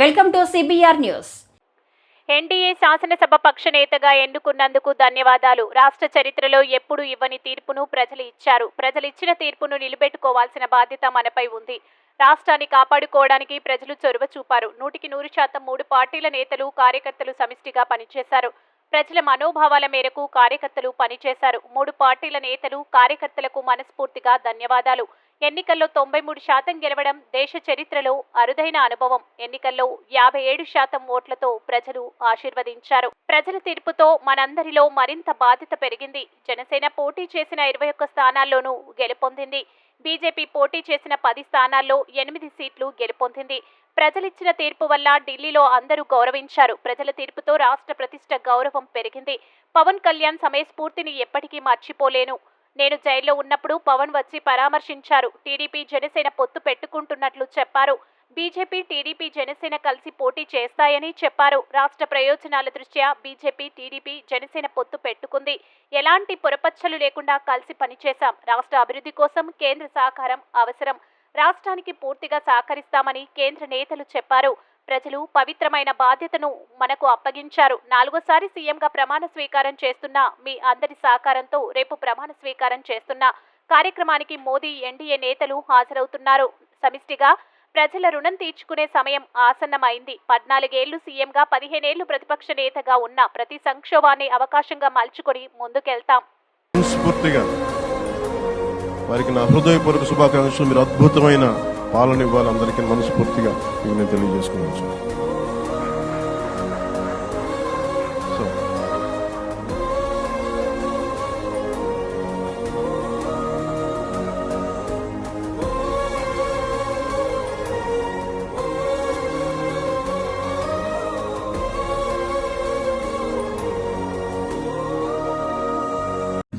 Welcome to CBR news. NDA శాసనసభ పక్ష నేతగా ఎన్నుకున్నందుకు ధన్యవాదాలు. రాష్ట్ర చరిత్రలో ఎప్పుడు ఇవ్వని తీర్పును ప్రజలు ఇచ్చారు. ప్రజలు ఇచ్చిన తీర్పును నిలబెట్టుకోవాల్సిన బాధ్యత మనపై ఉంది. రాష్ట్రాన్ని కాపాడుకోవడానికి ప్రజలు చొరవ చూపారు. 100% 3 పార్టీల నేతలు, కార్యకర్తలు సమిష్టిగా పనిచేశారు. ప్రజల మనోభావాల మేరకు కార్యకర్తలు పనిచేశారు. 3 పార్టీల నేతలు, కార్యకర్తలకు మనస్ఫూర్తిగా ధన్యవాదాలు. ఎన్నికల్లో 93% గెలవడం దేశ చరిత్రలో అరుదైన అనుభవం. ఎన్నికల్లో 57% ఓట్లతో ప్రజలు ఆశీర్వదించారు. ప్రజల తీర్పుతో మనందరిలో మరింత బాధ్యత పెరిగింది. జనసేన పోటీ చేసిన 21 స్థానాల్లోనూ గెలుపొందింది. బీజేపీ పోటీ చేసిన 10 స్థానాల్లో 8 సీట్లు గెలుపొందింది. ప్రజలిచ్చిన తీర్పు వల్ల ఢిల్లీలో అందరూ గౌరవించారు. ప్రజల తీర్పుతో రాష్ట్ర ప్రతిష్ట, గౌరవం పెరిగింది. పవన్ కళ్యాణ్ సమయస్ఫూర్తిని ఎప్పటికీ మర్చిపోలేను. నేను జైల్లో ఉన్నప్పుడు పవన్ వచ్చి పరామర్శించారు. టీడీపీ, జనసేన పొత్తు పెట్టుకుంటున్నట్లు చెప్పారు. బీజేపీ, టీడీపీ, జనసేన కలిసి పోటీ చేస్తాయని చెప్పారు. రాష్ట్ర ప్రయోజనాల దృష్ట్యా బీజేపీ, టీడీపీ, జనసేన పొత్తు పెట్టుకుంది. ఎలాంటి పొరపచ్చలు లేకుండా కలిసి పనిచేశాం. రాష్ట్ర అభివృద్ధి కోసం కేంద్ర సహకారం అవసరం. రాష్ట్రానికి పూర్తిగా సహకరిస్తామని కేంద్ర నేతలు చెప్పారు. ప్రజలు పవిత్రమైన బాధ్యతను మనకు అప్పగించారు. 4వసారి సీఎంగా ప్రమాణ స్వీకారం చేస్తున్న మీ అందరి సహకారంతో రేపు ప్రమాణ స్వీకారం చేస్తున్న కార్యక్రమానికి మోదీ, ఎన్డీఏ నేతలు హాజరవుతున్నారు. సమిష్టిగా ప్రజల రుణం తీర్చుకునే సమయం ఆసన్నమైంది. 14 ఏళ్లు సీఎంగా, 15 ఏళ్లు ప్రతిపక్ష నేతగా ఉన్న ప్రతి సంక్షోభాన్ని అవకాశంగా మలుచుకొని ముందుకెళ్తాం. వారికి నా హృదయపూర్వక శుభాకాంక్షలు. మీరు అద్భుతమైన పాలన ఇవ్వాలి. అందరికీ మనస్ఫూర్తిగా మీకు నేను తెలియజేసుకోవచ్చు.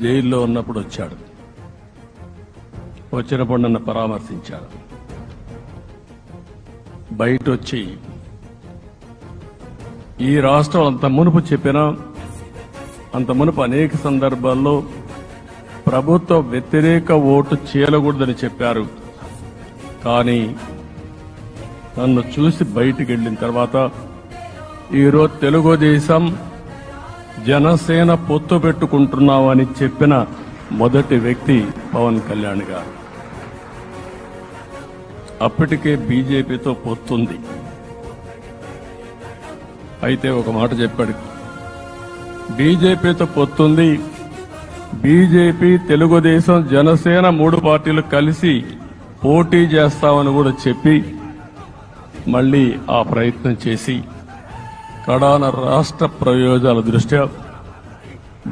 జైల్లో ఉన్నప్పుడు వచ్చాడు. వచ్చినప్పుడు నన్ను పరామర్శించాడు. బయట వచ్చి ఈ రాష్ట్రం అంత మునుపు చెప్పినా, అంత మునుపు అనేక సందర్భాల్లో ప్రభుత్వ వ్యతిరేక ఓటు చేయకూడదని చెప్పారు. కానీ నన్ను చూసి బయటికి వెళ్ళిన తర్వాత ఈరోజు తెలుగుదేశం, జనసేన పొత్తు పెట్టుకుంటున్నామని చెప్పిన మొదటి వ్యక్తి పవన్ కళ్యాణ్ గారు. అప్పటికే బీజేపీతో పొత్తుంది. అయితే ఒక మాట చెప్పాడు, బీజేపీతో పొత్తుంది, బీజేపీ, తెలుగుదేశం, జనసేన 3 పార్టీలు కలిసి పోటీ చేస్తామని కూడా చెప్పి మళ్లీ ఆ ప్రయత్నం చేసి కడాన రాష్ట్ర ప్రయోజనాల దృష్ట్యా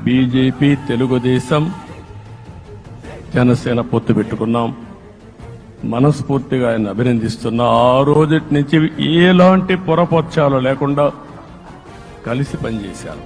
బీజేపీ, తెలుగుదేశం, జనసేన పొత్తు పెట్టుకున్నాం. మనస్ఫూర్తిగా ఆయన అభినందిస్తున్నా. ఆ రోజు నుంచి ఎలాంటి పొరపక్షాలు లేకుండా కలిసి పనిచేశారు.